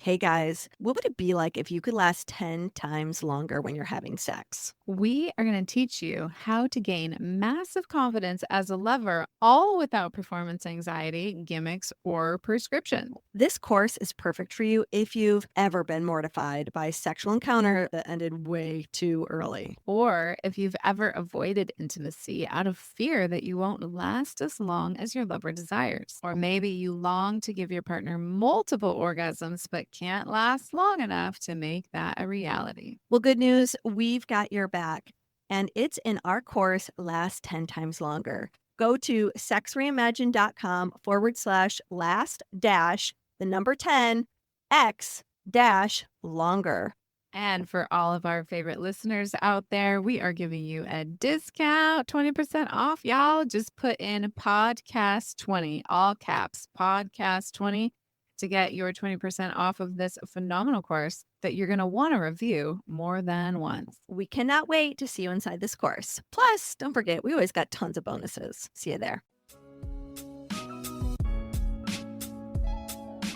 Hey guys, what would it be like if you could last 10 times longer when you're having sex? We are going to teach you how to gain massive confidence as a lover, all without performance anxiety, gimmicks, or prescription. This course is perfect for you if you've ever been mortified by a sexual encounter that ended way too early. Or if you've ever avoided intimacy out of fear that you won't last as long as your lover desires. Or maybe you long to give your partner multiple orgasms but can't last long enough to make that a reality. Well, good news, we've got your back, and it's in our course, Last 10 Times Longer. Go to sexreimagine.com/last dash the number 10 X dash longer. And for all of our favorite listeners out there, we are giving you a discount, 20% off, y'all. Just put in podcast 20, all caps, podcast 20 to get your 20% off of this phenomenal course that you're going to want to review more than once. We cannot wait to see you inside this course. Plus, don't forget, we always got tons of bonuses. See you there.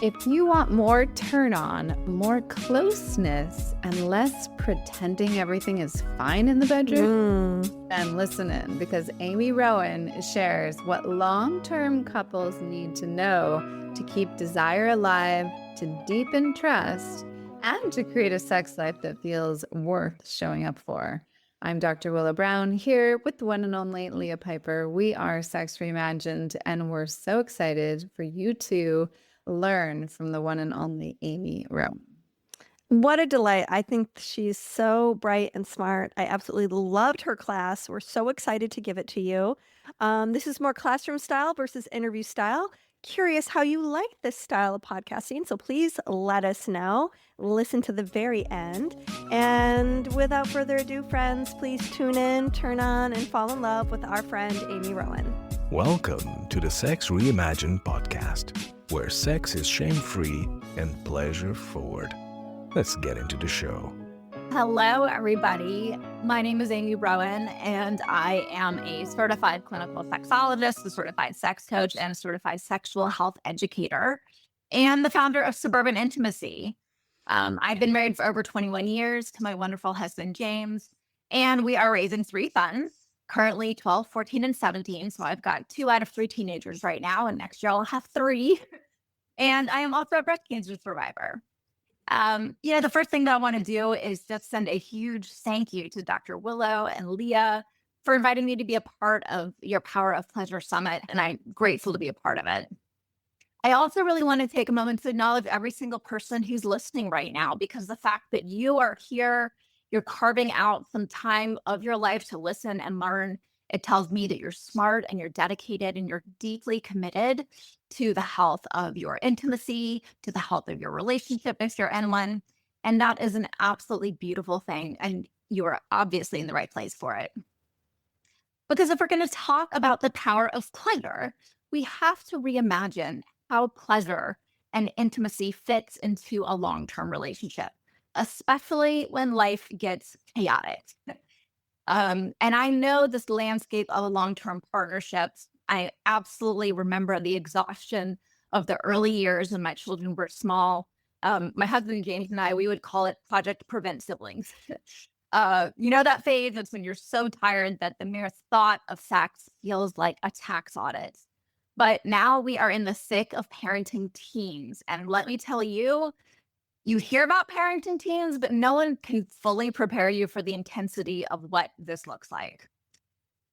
If you want more turn on, more closeness, and less pretending everything is fine in the bedroom, then listen in because Amy Rowan shares what long-term couples need to know to keep desire alive, to deepen trust, and to create a sex life that feels worth showing up for. I'm Dr. Willow Brown here with the one and only Leah Piper. We are Sex Reimagined, and we're so excited for you to learn from the one and only Amy Rowan. What a delight. I think she's so bright and smart. I absolutely loved her class. We're so excited to give it to you. This is more classroom style versus interview style. Curious how you like this style of podcasting. So please let us know. Listen to the very end. And without further ado, friends, please tune in, turn on, and fall in love with our friend Amy Rowan. Welcome to the Sex Reimagined podcast, where sex is shame-free and pleasure-forward. Let's get into the show. Hello, everybody. My name is Amy Rowan, and I am a certified clinical sexologist, a certified sex coach, and a certified sexual health educator, and the founder of Suburban Intimacy. I've been married for over 21 years to my wonderful husband, James, and we are raising three sons, currently 12, 14, and 17. So I've got 2 out of 3 teenagers right now, and next year I'll have 3. And I am also a breast cancer survivor. The first thing that I want to do is just send a huge thank you to Dr. Willow and Leah for inviting me to be a part of your Power of Pleasure Summit, and I'm grateful to be a part of it. I also really want to take a moment to acknowledge every single person who's listening right now, because the fact that you are here, you're carving out some time of your life to listen and learn, it tells me that you're smart and you're dedicated and you're deeply committed to the health of your intimacy, to the health of your relationship if you're in one. And that is an absolutely beautiful thing. And you are obviously in the right place for it. Because if we're going to talk about the power of pleasure, we have to reimagine how pleasure and intimacy fits into a long-term relationship, especially when life gets chaotic. And I know this landscape of long-term partnerships. I absolutely remember the exhaustion of the early years when my children were small. My husband, James, and I, we would call it Project Prevent Siblings. That phase, it's when you're so tired that the mere thought of sex feels like a tax audit. But now we are in the thick of parenting teens. And let me tell you, you hear about parenting teens, but no one can fully prepare you for the intensity of what this looks like.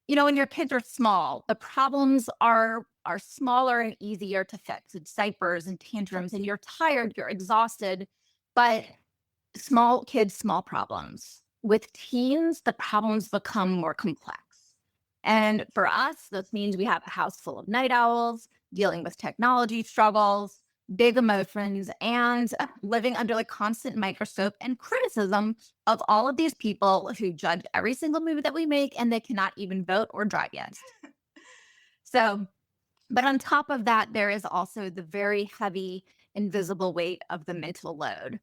When your kids are small, the problems are smaller and easier to fix. It's diapers and tantrums, and you're tired, you're exhausted, but small kids, small problems. With teens, the problems become more complex. And for us, this means we have a house full of night owls, dealing with technology struggles, big emotions, and living under the constant microscope and criticism of all of these people who judge every single move that we make, and they cannot even vote or drive yet. But on top of that, there is also the very heavy, invisible weight of the mental load.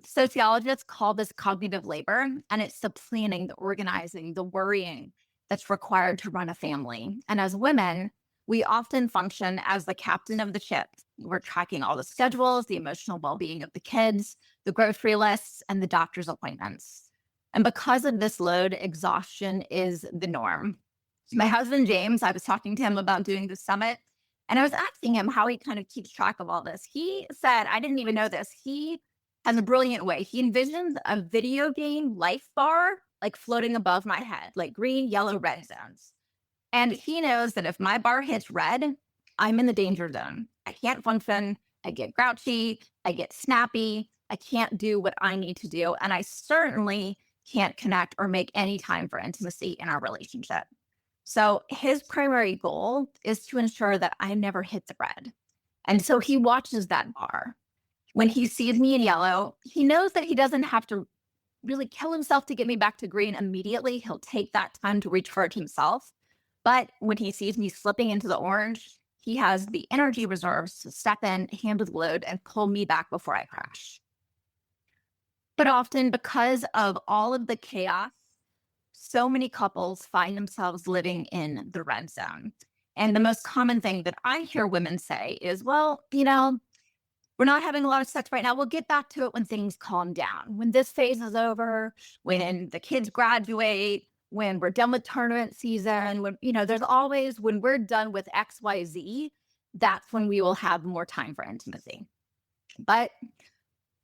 Sociologists call this cognitive labor, and it's the planning, the organizing, the worrying that's required to run a family. And as women, we often function as the captain of the ship, We're tracking all the schedules, the emotional well-being of the kids, the grocery lists, and the doctor's appointments. And because of this load, exhaustion is the norm. My husband, James, I was talking to him about doing the summit, and I was asking him how he kind of keeps track of all this. He said, I didn't even know this. He has a brilliant way. He envisions a video game life bar like floating above my head, like green, yellow, red zones. And he knows that if my bar hits red, I'm in the danger zone. I can't function. I get grouchy. I get snappy. I can't do what I need to do. And I certainly can't connect or make any time for intimacy in our relationship. So his primary goal is to ensure that I never hit the red. And so he watches that bar. When he sees me in yellow, he knows that he doesn't have to really kill himself to get me back to green immediately. He'll take that time to recharge himself. But when he sees me slipping into the orange, he has the energy reserves to step in, handle the load, and pull me back before I crash. But often, because of all of the chaos, so many couples find themselves living in the red zone. And the most common thing that I hear women say is, well, we're not having a lot of sex right now. We'll get back to it when things calm down, when this phase is over, when the kids graduate, when we're done with tournament season, when, there's always, when we're done with XYZ, that's when we will have more time for intimacy. But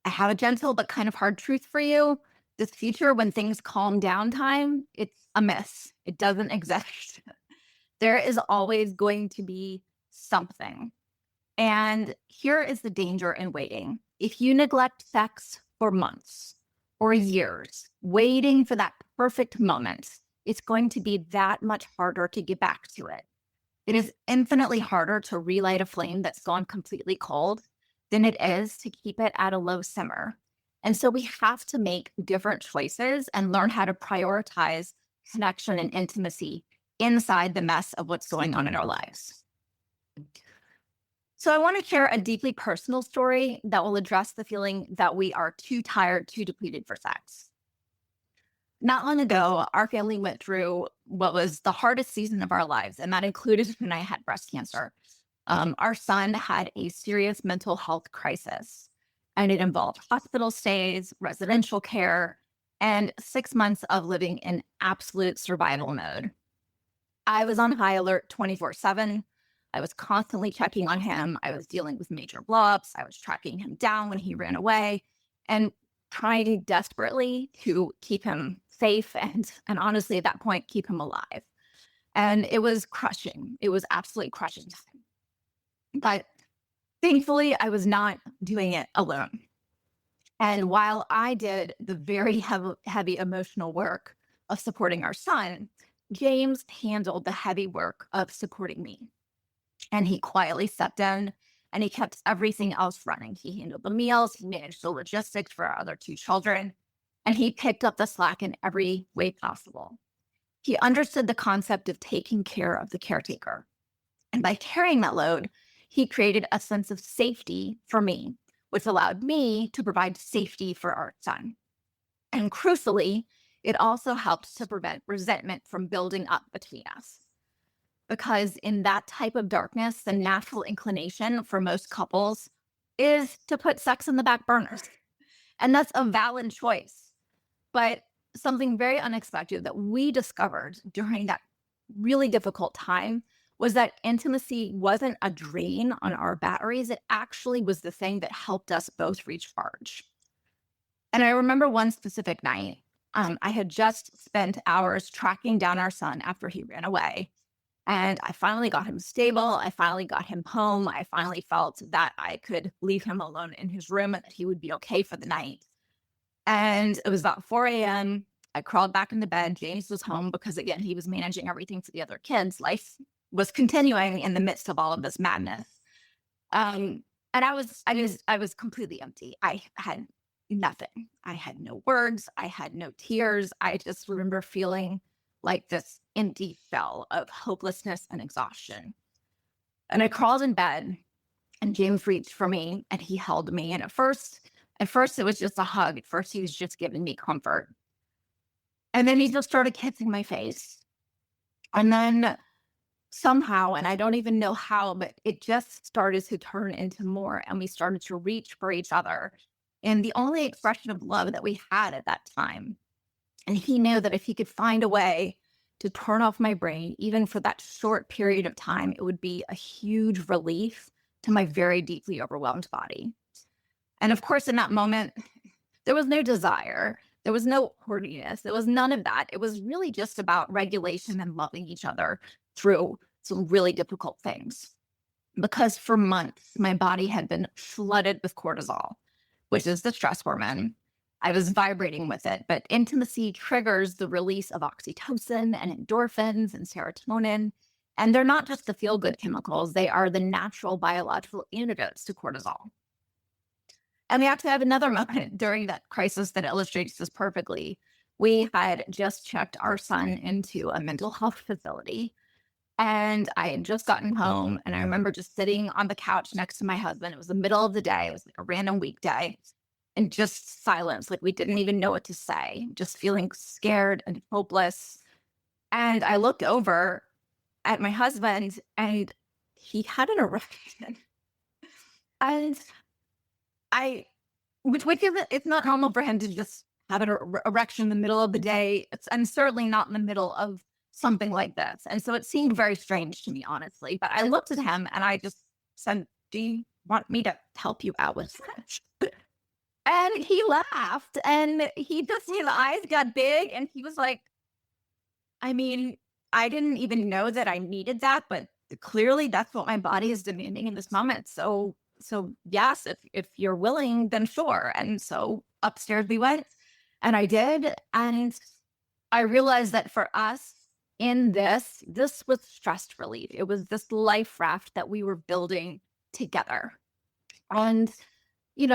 I have a gentle but kind of hard truth for you. This future, when things calm down time, it's a myth. It doesn't exist. There is always going to be something. And here is the danger in waiting. If you neglect sex for months or years, waiting for that perfect moment, it's going to be that much harder to get back to it. It is infinitely harder to relight a flame that's gone completely cold than it is to keep it at a low simmer. And so we have to make different choices and learn how to prioritize connection and intimacy inside the mess of what's going on in our lives. So I want to share a deeply personal story that will address the feeling that we are too tired, too depleted for sex. Not long ago, our family went through what was the hardest season of our lives, and that included when I had breast cancer. Our son had a serious mental health crisis, and it involved hospital stays, residential care, and 6 months of living in absolute survival mode. I was on high alert 24/7. I was constantly checking on him. I was dealing with major blow-ups. I was tracking him down when he ran away and trying desperately to keep him safe and honestly, at that point, keep him alive. And it was crushing. It was absolutely crushing time. But thankfully, I was not doing it alone. And while I did the very heavy emotional work of supporting our son, James handled the heavy work of supporting me. And he quietly stepped in and he kept everything else running. He handled the meals, he managed the logistics for our other 2 children, and he picked up the slack in every way possible. He understood the concept of taking care of the caretaker. And by carrying that load, he created a sense of safety for me, which allowed me to provide safety for our son. And crucially, it also helped to prevent resentment from building up between us. Because in that type of darkness, the natural inclination for most couples is to put sex in the back burners. And that's a valid choice. But something very unexpected that we discovered during that really difficult time was that intimacy wasn't a drain on our batteries. It actually was the thing that helped us both recharge. And I remember one specific night, I had just spent hours tracking down our son after he ran away. And I finally got him stable. I finally got him home. I finally felt that I could leave him alone in his room and that he would be okay for the night. And it was about 4 a.m. I crawled back into bed. James was home because, again, he was managing everything for the other kids. Life was continuing in the midst of all of this madness. And I was completely empty. I had nothing. I had no words. I had no tears. I just remember feeling like this empty shell of hopelessness and exhaustion. And I crawled in bed and James reached for me and he held me. And at first it was just a hug. At first he was just giving me comfort. And then he just started kissing my face. And then somehow, and I don't even know how, but it just started to turn into more. And we started to reach for each other. And the only expression of love that we had at that time. And he knew that if he could find a way to turn off my brain, even for that short period of time, it would be a huge relief to my very deeply overwhelmed body. And of course, in that moment, there was no desire. There was no horniness. There was none of that. It was really just about regulation and loving each other through some really difficult things. Because for months, my body had been flooded with cortisol, which is the stress hormone. I was vibrating with it, but intimacy triggers the release of oxytocin and endorphins and serotonin. And they're not just the feel-good chemicals, they are the natural biological antidotes to cortisol. And we actually have another moment during that crisis that illustrates this perfectly. We had just checked our son into a mental health facility, and I had just gotten home, and I remember just sitting on the couch next to my husband. It was the middle of the day. It was like a random weekday, and just silence. Like we didn't even know what to say, just feeling scared and hopeless. And I looked over at my husband, and he had an erection. And which is, it's not normal for him to just have an erection in the middle of the day. And certainly not in the middle of something like this. And so it seemed very strange to me, honestly. But I looked at him and I just said, "Do you want me to help you out with that?" And he laughed, and his eyes got big, and he was like, I mean, I didn't even know that I needed that, but clearly that's what my body is demanding in this moment. So yes, if you're willing, then sure. And so upstairs we went, and I did. And I realized that for us in this was stress relief. It was this life raft that we were building together. And,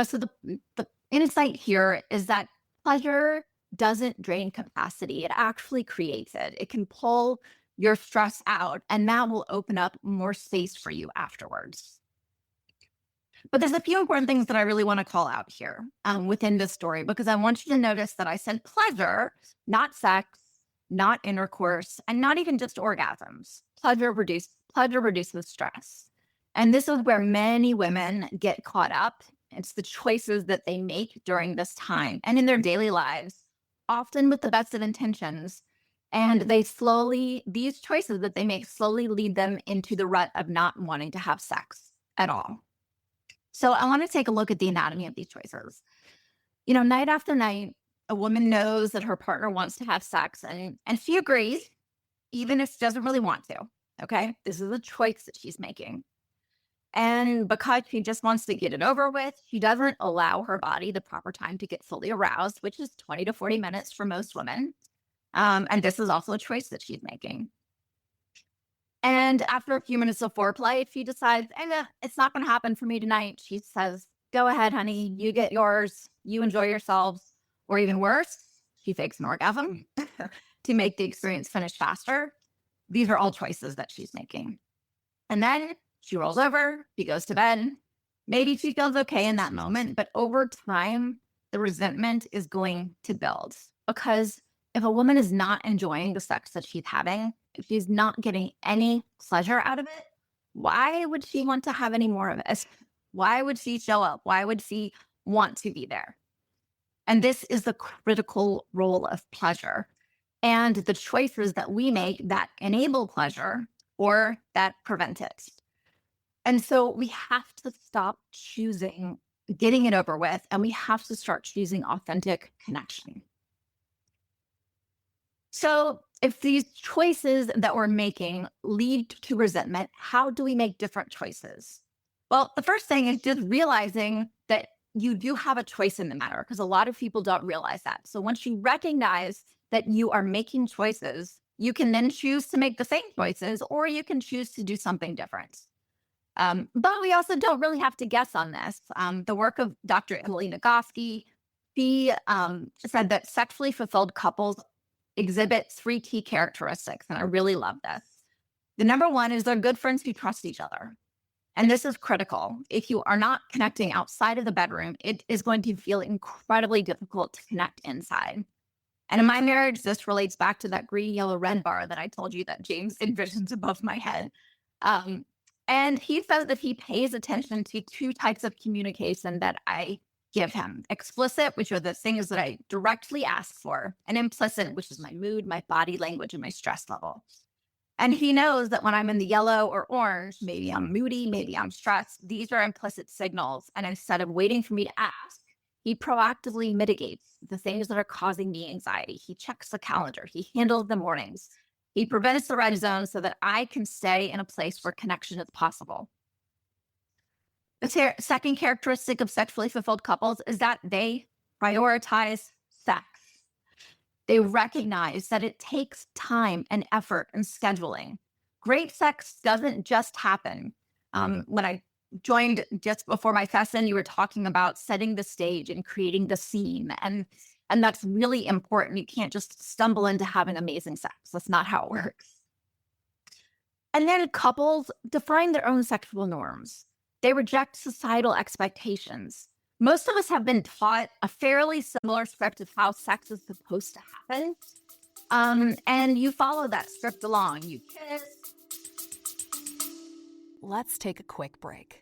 so the insight here is that pleasure doesn't drain capacity. It actually creates it. It can pull your stress out, and that will open up more space for you afterwards. But there's a few important things that I really want to call out here within this story, because I want you to notice that I said pleasure, not sex, not intercourse, and not even just orgasms. Pleasure reduces stress. And this is where many women get caught up. It's the choices that they make during this time and in their daily lives, often with the best of intentions. And these choices that they make slowly lead them into the rut of not wanting to have sex at all. So I want to take a look at the anatomy of these choices. Night after night, a woman knows that her partner wants to have sex, and she agrees, even if she doesn't really want to. Okay. This is a choice that she's making. And because she just wants to get it over with, she doesn't allow her body the proper time to get fully aroused, which is 20 to 40 minutes for most women. And this is also a choice that she's making. And after a few minutes of foreplay, she decides, it's not going to happen for me tonight. She says, "Go ahead, honey. You get yours. You enjoy yourselves." Or even worse, she fakes an orgasm to make the experience finish faster. These are all choices that she's making. And then she rolls over, she goes to bed. Maybe she feels okay in that moment, but over time, the resentment is going to build. Because if a woman is not enjoying the sex that she's having, if she's not getting any pleasure out of it, why would she want to have any more of it? Why would she show up? Why would she want to be there? And this is the critical role of pleasure and the choices that we make that enable pleasure or that prevent it. And so we have to stop choosing getting it over with, and we have to start choosing authentic connection. So if these choices that we're making lead to resentment, how do we make different choices? Well, the first thing is just realizing that you do have a choice in the matter, because a lot of people don't realize that. So once you recognize that you are making choices, you can then choose to make the same choices, or you can choose to do something different. But we also don't really have to guess on this. The work of Dr. Emily Nagoski, she said that sexually fulfilled couples exhibit 3 key characteristics, and I really love this. The number one is they're good friends who trust each other. And this is critical. If you are not connecting outside of the bedroom, it is going to feel incredibly difficult to connect inside. And in my marriage, this relates back to that green, yellow, red bar that I told you that James envisions above my head. Um, and he says that he pays attention to two types of communication that I give him: explicit, which are the things that I directly ask for, and implicit, which is my mood, my body language, and my stress level. And he knows that when I'm in the yellow or orange, maybe I'm moody, maybe I'm stressed, these are implicit signals. And instead of waiting for me to ask, he proactively mitigates the things that are causing me anxiety. He checks the calendar, he handles the mornings, he prevents the red zone so that I can stay in a place where connection is possible. The second characteristic of sexually fulfilled couples is that they prioritize sex. They recognize that it takes time and effort and scheduling. Great sex doesn't just happen. When I joined just before my session, you were talking about setting the stage and creating the scene. And that's really important. You can't just stumble into having amazing sex. That's not how it works. And then couples define their own sexual norms. They reject societal expectations. Most of us have been taught a fairly similar script of how sex is supposed to happen. And you follow that script along. You kiss. Let's take a quick break.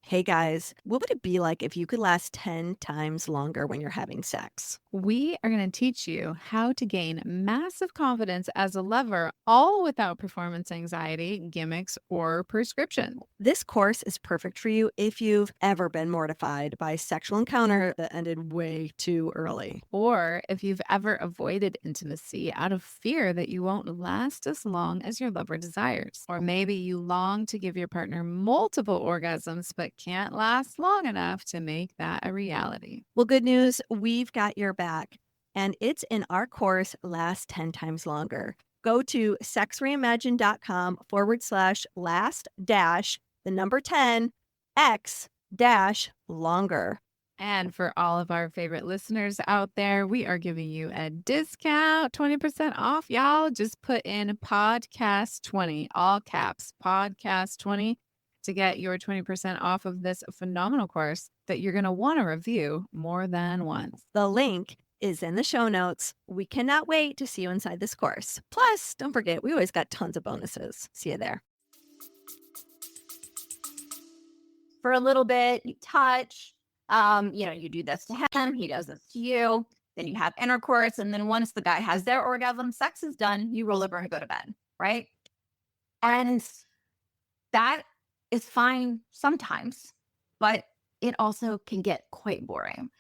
Hey guys, what would it be like if you could last 10 times longer when you're having sex? We are going to teach you how to gain massive confidence as a lover, all without performance anxiety, gimmicks, or prescription. This course is perfect for you if you've ever been mortified by a sexual encounter that ended way too early. Or if you've ever avoided intimacy out of fear that you won't last as long as your lover desires. Or maybe you long to give your partner multiple orgasms but can't last long enough to make that a reality. Well, good news, we've got your back. And it's in our course, Last 10 Times Longer. Go to sexreimagined.com/last dash the number 10 X dash longer. And for all of our favorite listeners out there, we are giving you a discount, 20% off, y'all. Just put in podcast 20, all caps, podcast 20, to get your 20% off of this phenomenal course that you're going to want to review more than once. The link is in the show notes. We cannot wait to see you inside this course. Plus, don't forget, we always got tons of bonuses. See you there. For a little bit, you touch, you do this to him, he does this to you, then you have intercourse, and then once the guy has their orgasm, sex is done, you roll over and go to bed, right? And that is fine sometimes, but it also can get quite boring.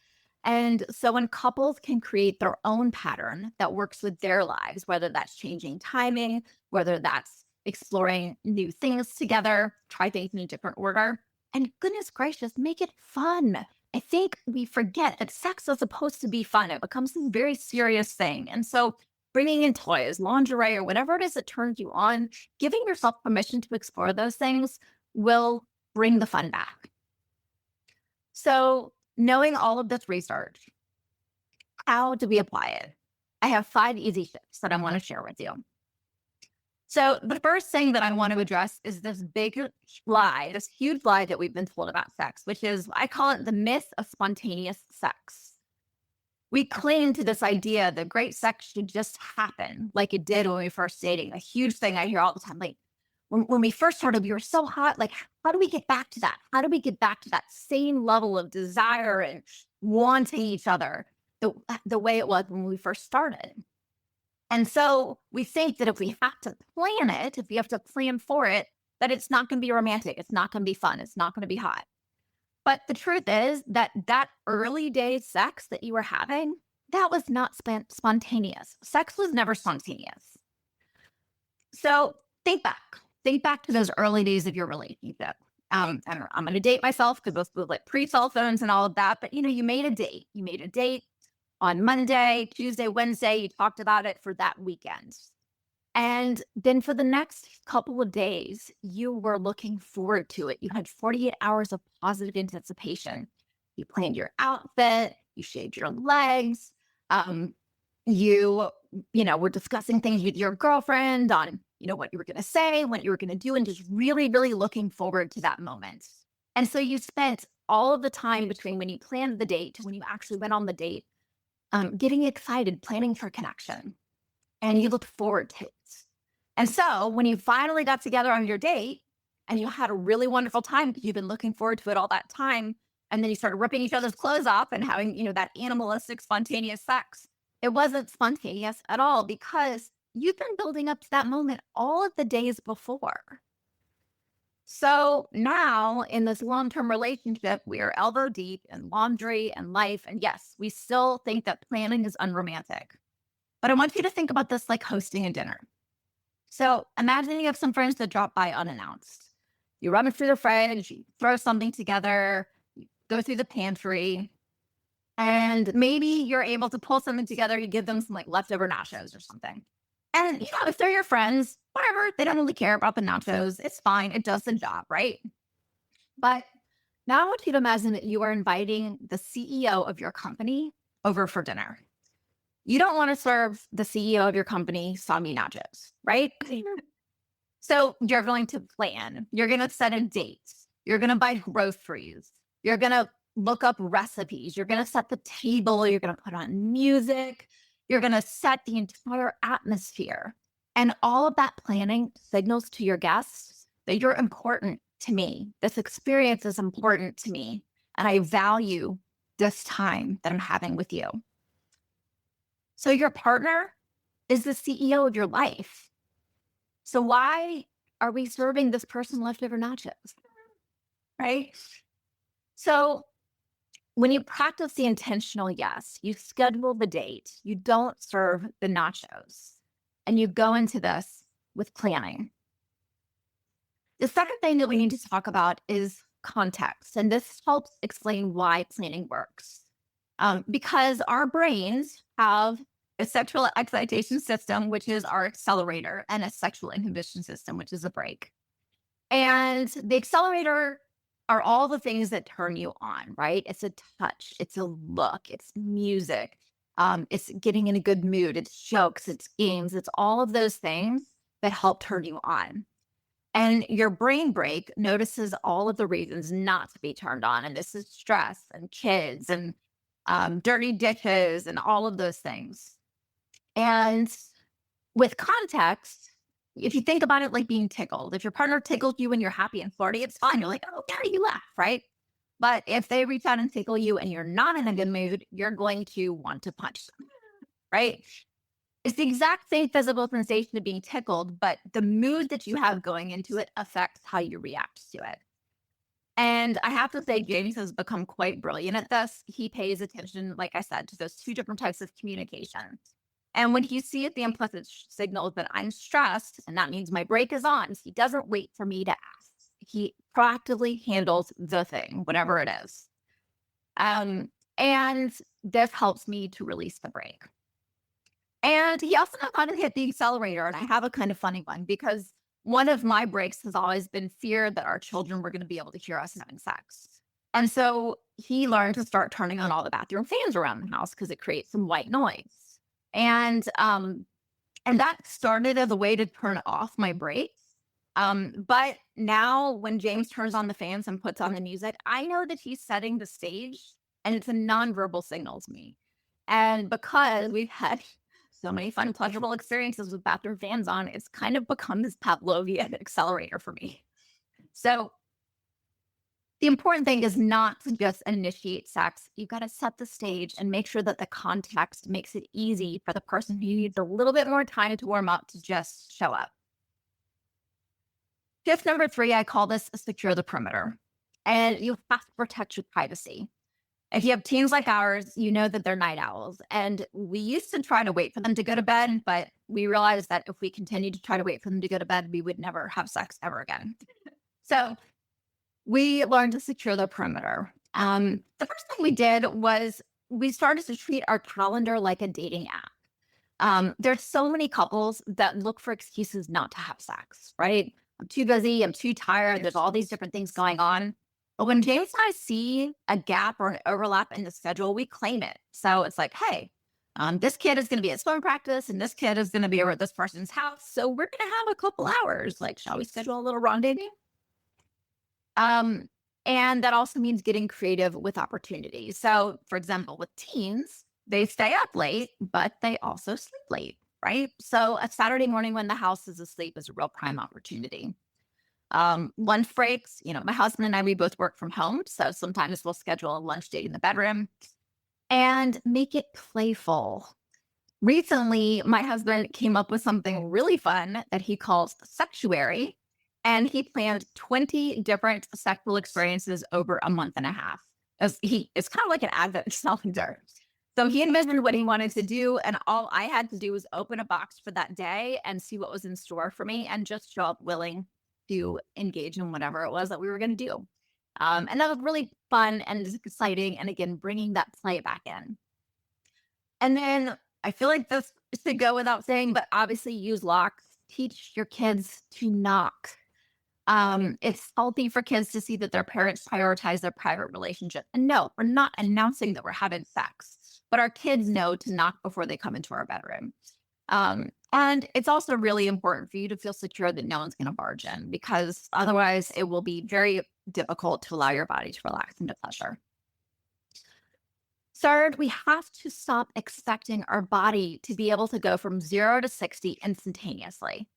And so when couples can create their own pattern that works with their lives, whether that's changing timing, whether that's exploring new things together, try things in a different order, and goodness gracious, make it fun. I think we forget that sex is supposed to be fun. It becomes this very serious thing. And so bringing in toys, lingerie, or whatever it is that turns you on, giving yourself permission to explore those things will bring the fun back. So knowing all of this research, how do we apply it? I have 5 easy tips that I want to share with you. So the first thing that I want to address is this big lie, this huge lie that we've been told about sex, which is, I call it the myth of spontaneous sex. We cling to this idea that great sex should just happen like it did when we first dating. A huge thing I hear all the time, like, when we first started, we were so hot. Like, how do we get back to that? How do we get back to that same level of desire and wanting each other the way it was when we first started? And so we think that if we have to plan it, if we have to plan for it, that it's not going to be romantic. It's not going to be fun. It's not going to be hot. But the truth is that early day sex that you were having, that was not spontaneous. Sex was never spontaneous. So think back. Think back to those early days of your relationship. And I'm going to date myself because those was like pre-cell phones and all of that. But, you made a date. You made a date on Monday, Tuesday, Wednesday. You talked about it for that weekend. And then for the next couple of days, you were looking forward to it. You had 48 hours of positive anticipation. You planned your outfit. You shaved your legs. You were discussing things with your girlfriend on what you were going to say, what you were going to do, and just really, really looking forward to that moment. And so you spent all of the time between when you planned the date to when you actually went on the date, getting excited, planning for connection, and you look forward to it. And so when you finally got together on your date and you had a really wonderful time because you've been looking forward to it all that time, and then you started ripping each other's clothes off and having, that animalistic, spontaneous sex, it wasn't spontaneous at all because you've been building up to that moment all of the days before. So now in this long-term relationship, we are elbow deep in laundry and life. And yes, we still think that planning is unromantic. But I want you to think about this like hosting a dinner. So imagine you have some friends that drop by unannounced. You rummage through the fridge, you throw something together, you go through the pantry, and maybe you're able to pull something together. You give them some like leftover nachos or something. And, if they're your friends, whatever, they don't really care about the nachos. It's fine. It does the job, right? But now I want you to imagine that you are inviting the CEO of your company over for dinner. You don't want to serve the CEO of your company soggy nachos, right? So you're going to plan. You're going to set a date. You're going to buy groceries. You're going to look up recipes. You're going to set the table. You're going to put on music. You're going to set the entire atmosphere. And all of that planning signals to your guests that you're important to me. This experience is important to me. And I value this time that I'm having with you. So your partner is the CEO of your life. So why are we serving this person leftover nachos? Right? So when you practice the intentional yes, you schedule the date, you don't serve the nachos, and you go into this with planning. The second thing that we need to talk about is context, and this helps explain why planning works. Because our brains have a sexual excitation system, which is our accelerator, and a sexual inhibition system, which is a brake. And the accelerator are all the things that turn you on, right? It's a touch, it's a look, it's music, it's getting in a good mood, it's jokes, it's games, it's all of those things that help turn you on. And your brain brake notices all of the reasons not to be turned on. And this is stress and kids and dirty dishes and all of those things. And with context, if you think about it like being tickled, if your partner tickles you when you're happy and flirty, it's fine. You're like, oh, yeah, you laugh, right? But if they reach out and tickle you and you're not in a good mood, you're going to want to punch them, right? It's the exact same physical sensation of being tickled, but the mood that you have going into it affects how you react to it. And I have to say, James has become quite brilliant at this. He pays attention, like I said, to those two different types of communication. And when he sees the implicit signals that I'm stressed, and that means my brake is on, he doesn't wait for me to ask. He proactively handles the thing, whatever it is. And this helps me to release the brake. And he also knows how to hit the accelerator. And I have a kind of funny one because one of my breaks has always been fear that our children were going to be able to hear us having sex. And so he learned to start turning on all the bathroom fans around the house because it creates some white noise. And that started as a way to turn off my brakes. But now when James turns on the fans and puts on the music, I know that he's setting the stage and it's a nonverbal signal to me. And because we've had so many fun, pleasurable experiences with bathroom fans on, it's kind of become this Pavlovian accelerator for me. So the important thing is not to just initiate sex. You've got to set the stage and make sure that the context makes it easy for the person who needs a little bit more time to warm up to just show up. Tip number 3, I call this secure the perimeter. And you have to protect your privacy. If you have teens like ours, you know that they're night owls. And we used to try to wait for them to go to bed, but we realized that if we continued to try to wait for them to go to bed, we would never have sex ever again. So we learned to secure the perimeter. The first thing we did was we started to treat our calendar like a dating app. There's so many couples that look for excuses not to have sex, right? I'm too busy. I'm too tired. There's all these different things going on. But when James and I see a gap or an overlap in the schedule, we claim it. So it's like, hey, this kid is going to be at swim practice and this kid is going to be over at this person's house. So we're going to have a couple hours. Like, shall we schedule a little rendezvous? And that also means getting creative with opportunities. So, for example, with teens, They stay up late, but they also sleep late, right? So a Saturday morning when the house is asleep is a real prime opportunity. Lunch breaks, my husband and I, we both work from home. So sometimes we'll schedule a lunch date in the bedroom and make it playful. Recently, my husband came up with something really fun that he calls sexuary, and he planned 20 different sexual experiences over a month and a half. It's kind of like an advent calendar. So he envisioned what he wanted to do, and all I had to do was open a box for that day and see what was in store for me and just show up willing to engage in whatever it was that we were going to do. And that was really fun and exciting. And again, bringing that play back in. And then I feel like this should go without saying, but obviously use locks. Teach your kids to knock. It's healthy for kids to see that their parents prioritize their private relationship. And no, we're not announcing that we're having sex, but our kids know to knock before they come into our bedroom. And it's also really important for you to feel secure that no one's going to barge in, because otherwise it will be very difficult to allow your body to relax into pleasure. Third, we have to stop expecting our body to be able to go from 0 to 60 instantaneously.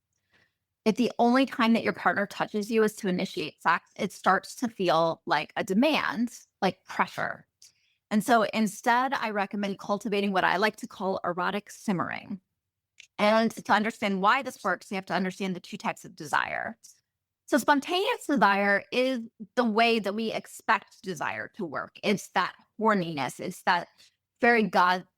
If the only time that your partner touches you is to initiate sex, it starts to feel like a demand, like pressure. And so instead, I recommend cultivating what I like to call erotic simmering. And to understand why this works, you have to understand the two types of desire. So spontaneous desire is the way that we expect desire to work. It's that horniness. It's that very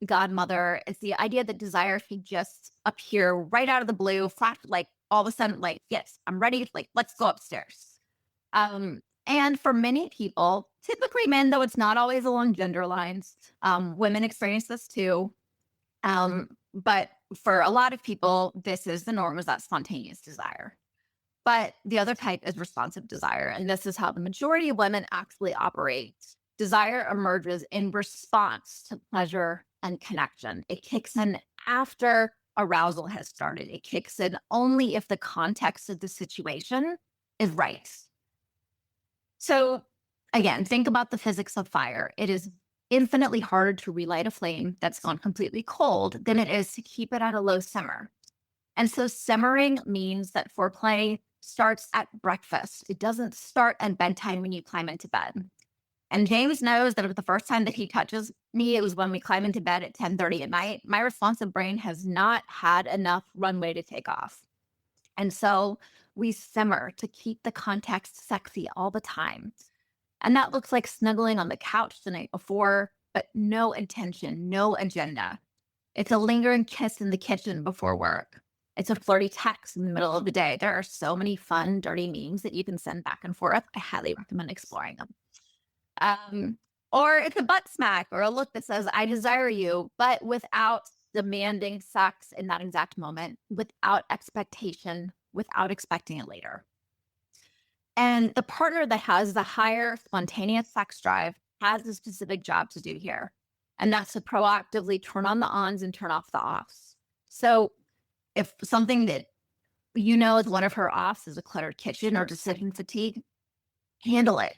godmother. It's the idea that desire should just appear right out of the blue, flash, like all of a sudden, like, yes, I'm ready. Like, let's go upstairs. And for many people, typically men, though it's not always along gender lines, women experience this too. But for a lot of people, this is the norm, is that spontaneous desire. But the other type is responsive desire. And this is how the majority of women actually operate. Desire emerges in response to pleasure and connection. It kicks in after arousal has started. It kicks in only if the context of the situation is right. So again, think about the physics of fire. It is infinitely harder to relight a flame that's gone completely cold than it is to keep it at a low simmer. And so simmering means that foreplay starts at breakfast. It doesn't start at bedtime when you climb into bed. And James knows that the first time that he touches me, it was when we climb into bed at 10:30 at night. My responsive brain has not had enough runway to take off. And so we simmer to keep the context sexy all the time. And that looks like snuggling on the couch the night before, but no intention, no agenda. It's a lingering kiss in the kitchen before work. It's a flirty text in the middle of the day. There are so many fun, dirty memes that you can send back and forth. I highly recommend exploring them. Or it's a butt smack or a look that says, I desire you, but without demanding sex in that exact moment, without expectation, without expecting it later. And the partner that has the higher spontaneous sex drive has a specific job to do here. And that's to proactively turn on the ons and turn off the offs. So if something that is one of her offs is a cluttered kitchen or decision fatigue, handle it.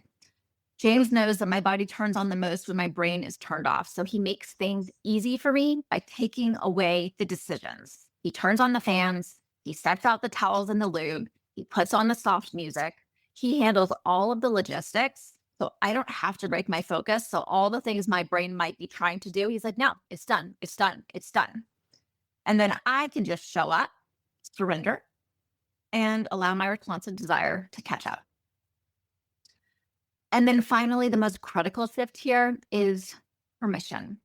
James knows that my body turns on the most when my brain is turned off. So he makes things easy for me by taking away the decisions. He turns on the fans. He sets out the towels and the lube. He puts on the soft music. He handles all of the logistics. So I don't have to break my focus. So all the things my brain might be trying to do, he's like, no, it's done. It's done. It's done. And then I can just show up, surrender, and allow my responsive desire to catch up. And then finally, the most critical shift here is permission.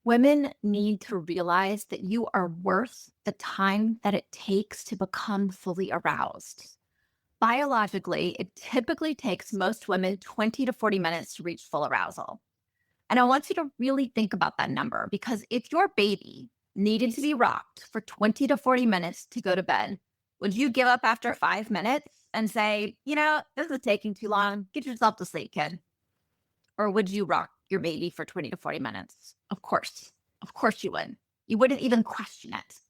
Women need to realize that you are worth the time that it takes to become fully aroused. Biologically, it typically takes most women 20 to 40 minutes to reach full arousal. And I want you to really think about that number, because if your baby needed to be rocked for 20 to 40 minutes to go to bed, would you give up after 5 minutes and say, this is taking too long, get yourself to sleep, kid? Or would you rock your baby for 20 to 40 minutes? Of course you would. You wouldn't even question it.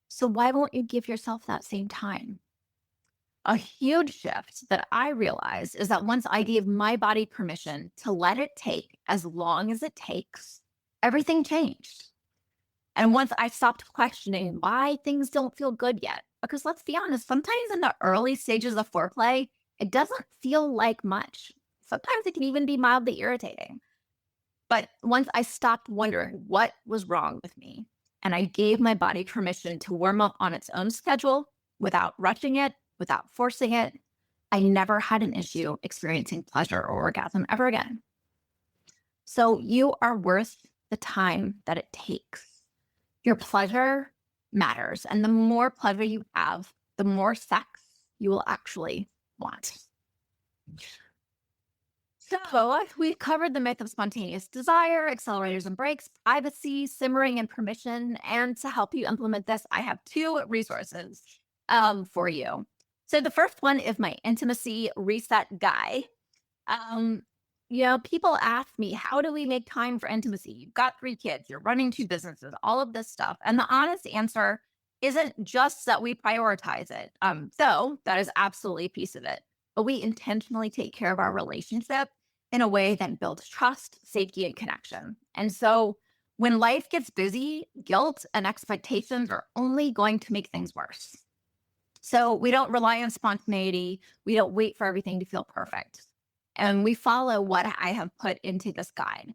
So why won't you give yourself that same time? A huge shift that I realized is that once I gave my body permission to let it take as long as it takes, everything changed. And once I stopped questioning why things don't feel good yet, because let's be honest, sometimes in the early stages of foreplay, it doesn't feel like much. Sometimes it can even be mildly irritating. But once I stopped wondering what was wrong with me, and I gave my body permission to warm up on its own schedule without rushing it, without forcing it, I never had an issue experiencing pleasure or orgasm ever again. So you are worth the time that it takes. Your pleasure matters. And the more pleasure you have, the more sex you will actually want. So we've covered the myth of spontaneous desire, accelerators and brakes, privacy, simmering and permission. And to help you implement this, I have 2 resources for you. So the first one is my intimacy reset guide. People ask me, how do we make time for intimacy? You've got 3 kids, you're running 2 businesses, all of this stuff. And the honest answer isn't just that we prioritize it. So that is absolutely a piece of it. But we intentionally take care of our relationship in a way that builds trust, safety, and connection. And so when life gets busy, guilt and expectations are only going to make things worse. So we don't rely on spontaneity. We don't wait for everything to feel perfect. And we follow what I have put into this guide.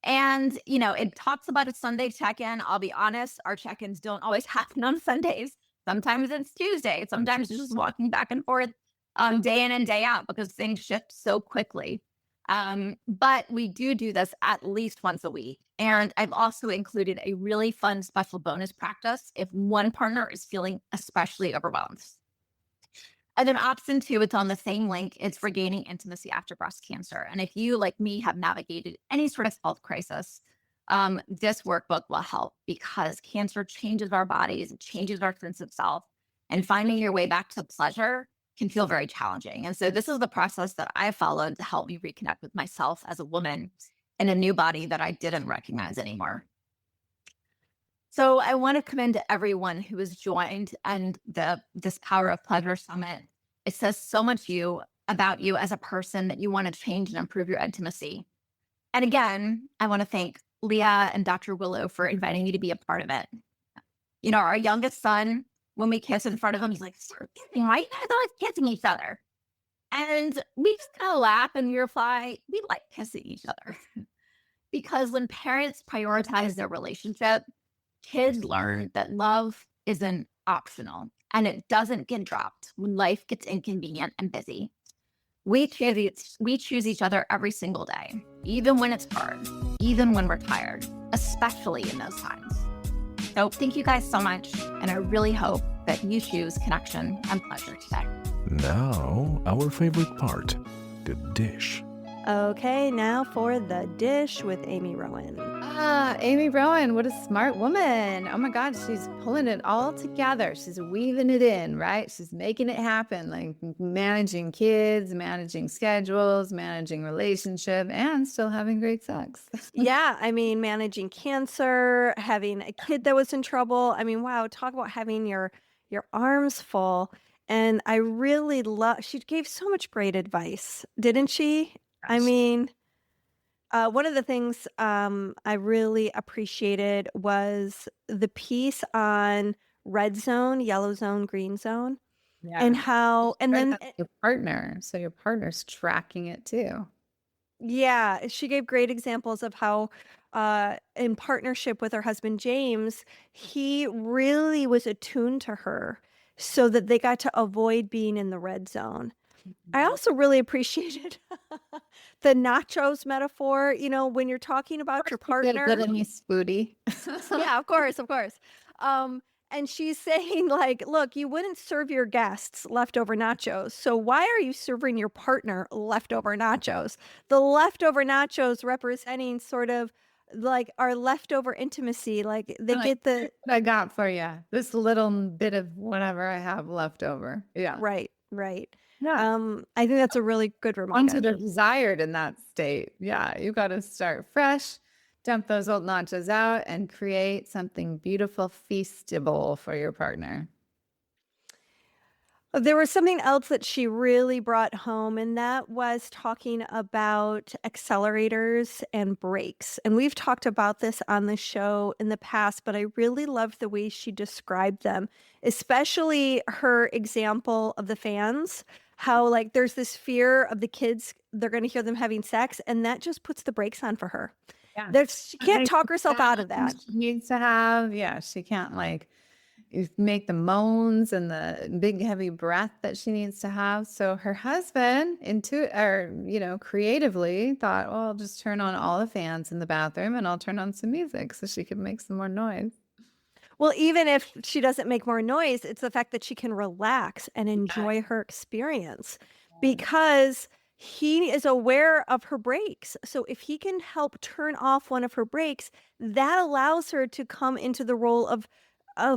It talks about a Sunday check-in. I'll be honest, our check-ins don't always happen on Sundays. Sometimes it's Tuesday. Sometimes it's just walking back and forth day in and day out because things shift so quickly. But we do this at least once a week. And I've also included a really fun special bonus practice if one partner is feeling especially overwhelmed. And then option 2, it's on the same link. It's regaining intimacy after breast cancer. And if you, like me, have navigated any sort of health crisis, this workbook will help because cancer changes our bodies, it changes our sense of self, and finding your way back to pleasure can feel very challenging. And so this is the process that I followed to help me reconnect with myself as a woman in a new body that I didn't recognize anymore. So I want to commend everyone who has joined and this Power of Pleasure Summit. It says so much about you as a person that you want to change and improve your intimacy. And again, I want to thank Leah and Dr. Willow for inviting me to be a part of it. Our youngest son, when we kiss in front of him, he's like, "Start kissing, right? You guys always kissing each other." And we just kind of laugh and we reply, "We like kissing each other." Because when parents prioritize their relationship, kids learn that love isn't optional and it doesn't get dropped when life gets inconvenient and busy. We choose each other every single day, even when it's hard, even when we're tired, especially in those times. So thank you guys so much. And I really hope that you choose connection and pleasure today. Now, our favorite part, the dish. Okay, now for the dish with Amy Rowan. Amy Rowan, what a smart woman. Oh my God, she's pulling it all together. She's weaving it in, right? She's making it happen, like managing kids, managing schedules, managing relationship, and still having great sex. Yeah, managing cancer, having a kid that was in trouble. Wow, talk about having your arms full. And I really she gave so much great advice, didn't she? One of the things I really appreciated was the piece on red zone, yellow zone, green zone, and how, and then your partner. So your partner's tracking it too. yeah, she gave great examples of how, in partnership with her husband, James, he really was attuned to her so that they got to avoid being in the red zone. I also really appreciated the nachos metaphor, when you're talking about your partner. Little Miss Booty. Yeah, of course, of course. And she's saying, like, look, you wouldn't serve your guests leftover nachos. So why are you serving your partner leftover nachos? The leftover nachos representing sort of like our leftover intimacy. Like they get the what I got for you. This little bit of whatever I have left over. Yeah. right. Yeah. I think that's a really good reminder. Wanted or desired in that state. Yeah. You got to start fresh, dump those old nachos out, and create something beautiful, feastable for your partner. There was something else that she really brought home, and that was talking about accelerators and brakes. And we've talked about this on the show in the past, but I really loved the way she described them, especially her example of the fans. How, like, there's this fear of the kids, they're going to hear them having sex, and that just puts the brakes on for her. Yeah. She can't talk herself out of that. She needs to have, yeah, she can't like make the moans and the big heavy breath that she needs to have. So her husband creatively thought, well, I'll just turn on all the fans in the bathroom and I'll turn on some music so she can make some more noise. Well, even if she doesn't make more noise, it's the fact that she can relax and enjoy her experience because he is aware of her brakes. So if he can help turn off one of her brakes, that allows her to come into the role of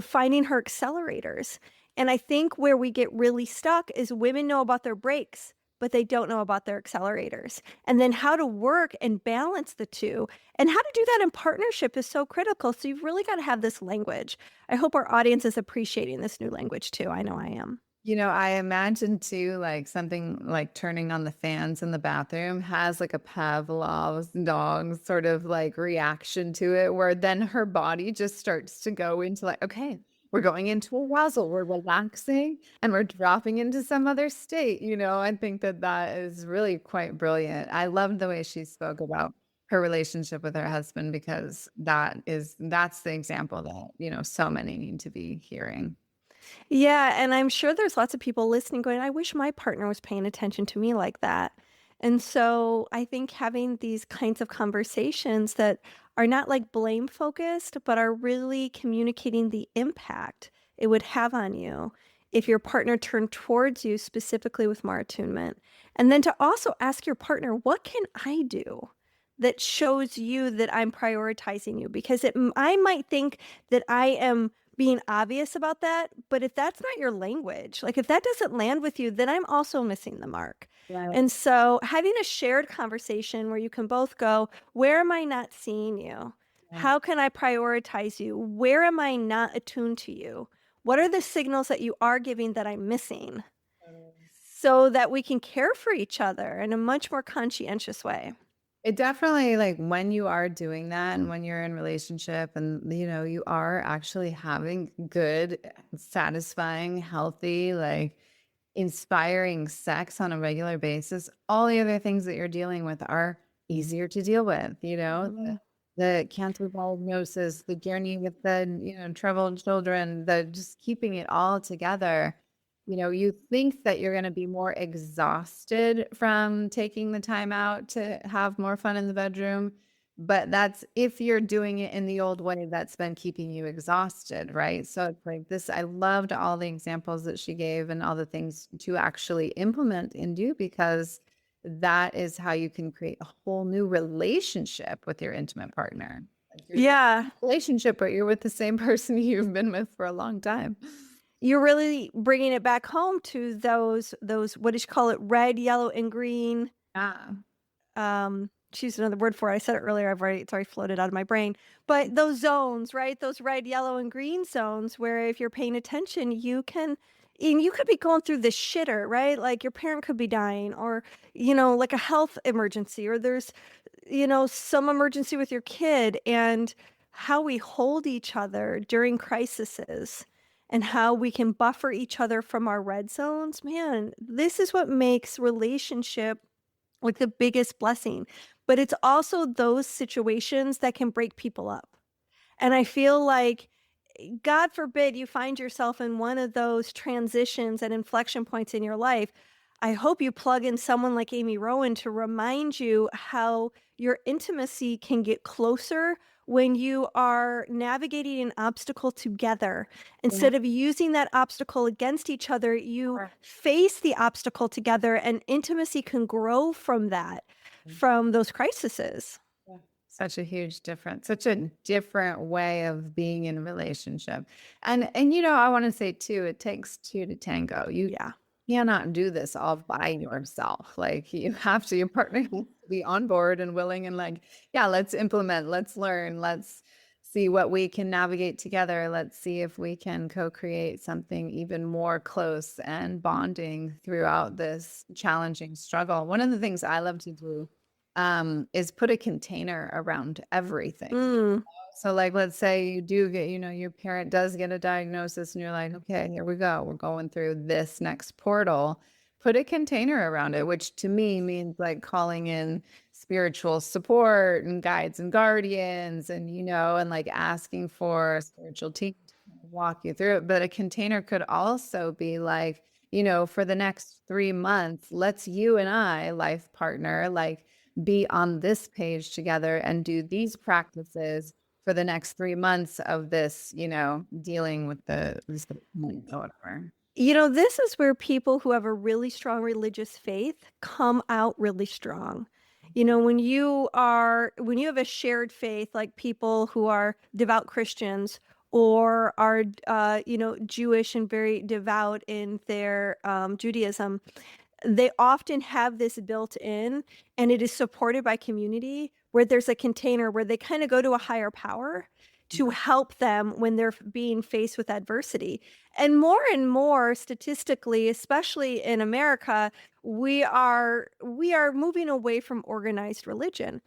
finding her accelerators. And I think where we get really stuck is women know about their brakes, but they don't know about their accelerators. And then how to work and balance the two and how to do that in partnership is so critical. So you've really got to have this language. I hope our audience is appreciating this new language too. I know I am. I imagine too, like something like turning on the fans in the bathroom has like a Pavlov's dog sort of like reaction to it, where then her body just starts to go into like, okay, we're going into arousal, we're relaxing, and we're dropping into some other state. I think that is really quite brilliant. I loved the way she spoke about her relationship with her husband, because that's the example that, so many need to be hearing. Yeah, and I'm sure there's lots of people listening going, I wish my partner was paying attention to me like that. And so I think having these kinds of conversations that are not like blame focused, but are really communicating the impact it would have on you if your partner turned towards you specifically with more attunement. And then to also ask your partner, what can I do that shows you that I'm prioritizing you? Because I might think that I am being obvious about that, but if that's not your language, like if that doesn't land with you, then I'm also missing the mark. Right. And so having a shared conversation where you can both go, where am I not seeing you? How can I prioritize you? Where am I not attuned to you? What are the signals that you are giving that I'm missing? So that we can care for each other in a much more conscientious way. It definitely, like when you are doing that and when you're in relationship and you are actually having good, satisfying, healthy, like inspiring sex on a regular basis, all the other things that you're dealing with are easier to deal with, the cancer diagnosis, the journey with the troubled children, the just keeping it all together. You think that you're going to be more exhausted from taking the time out to have more fun in the bedroom. But that's if you're doing it in the old way that's been keeping you exhausted, right? So it's like this, I loved all the examples that she gave and all the things to actually implement and do, because that is how you can create a whole new relationship with your intimate partner. Yeah. Relationship, but you're with the same person you've been with for a long time. You're really bringing it back home to those what did you call it? Red, yellow, and green. Choose another word for it. I said it earlier. It's already floated out of my brain. But those zones, right? Those red, yellow, and green zones where if you're paying attention, you could be going through the shitter, right? Like your parent could be dying or, like a health emergency, or there's, some emergency with your kid, and how we hold each other during crises and how we can buffer each other from our red zones. Man, this is what makes relationship like the biggest blessing. But it's also those situations that can break people up. And I feel like, God forbid you find yourself in one of those transitions and inflection points in your life. I hope you plug in someone like Amy Rowan to remind you how your intimacy can get closer when you are navigating an obstacle together. Instead of using that obstacle against each other, you face the obstacle together, and intimacy can grow from that, from those crises. Such a huge difference, such a different way of being in a relationship. And I want to say too, it takes two to tango. You cannot do this all by yourself. Like your partner has to be on board and willing and like, yeah, let's implement, let's learn, let's see what we can navigate together. Let's see if we can co-create something even more close and bonding throughout this challenging struggle. One of the things I love to do is put a container around everything. Mm. So like, let's say you do get, your parent does get a diagnosis and you're like, okay, here we go. We're going through this next portal. Put a container around it, which to me means like calling in spiritual support and guides and guardians and like asking for a spiritual team to walk you through it. But a container could also be like, for the next 3 months, let's you and I, life partner, like be on this page together and do these practices for the next 3 months of this, dealing with this whatever. This is where people who have a really strong religious faith come out really strong. When you have a shared faith, like people who are devout Christians or are, Jewish and very devout in their Judaism, they often have this built in, and it is supported by community where there's a container where they kind of go to a higher power to help them when they're being faced with adversity. And more statistically, especially in America, we are moving away from organized religion.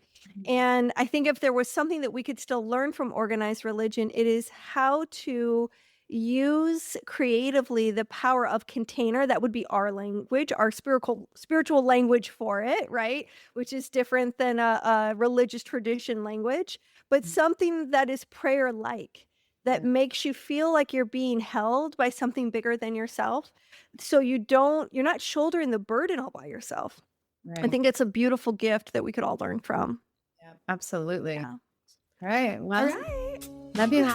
And I think if there was something that we could still learn from organized religion, it is how to use creatively the power of container. That would be our language, our spiritual language for it, right? Which is different than a religious tradition language, but something that is prayer like, that makes you feel like you're being held by something bigger than yourself. So you're not shouldering the burden all by yourself. Right. I think it's a beautiful gift that we could all learn from. Yeah, absolutely. Yeah. All right. Well, All right. love you.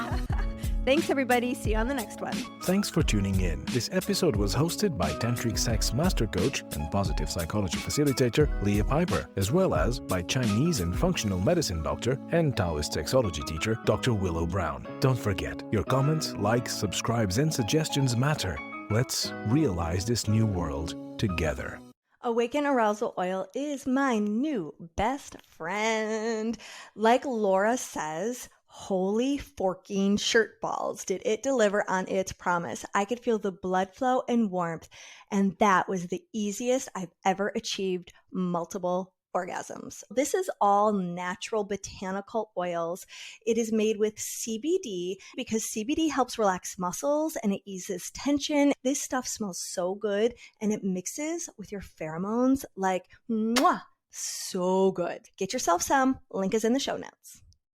Thanks, everybody. See you on the next one. Thanks for tuning in. This episode was hosted by Tantric Sex Master Coach and Positive Psychology Facilitator Leah Piper, as well as by Chinese and Functional Medicine Doctor and Taoist Sexology Teacher Dr. Willow Brown. Don't forget, your comments, likes, subscribes, and suggestions matter. Let's realize this new world together. Awaken Arousal Oil is my new best friend. Like Laura says, holy forking shirt balls, did it deliver on its promise. I could feel the blood flow and warmth, and that was the easiest I've ever achieved multiple orgasms. This is all natural botanical oils. It is made with CBD because CBD helps relax muscles and it eases tension. This stuff smells so good and it mixes with your pheromones like mwah, so good. Get yourself some. Link is in the show notes.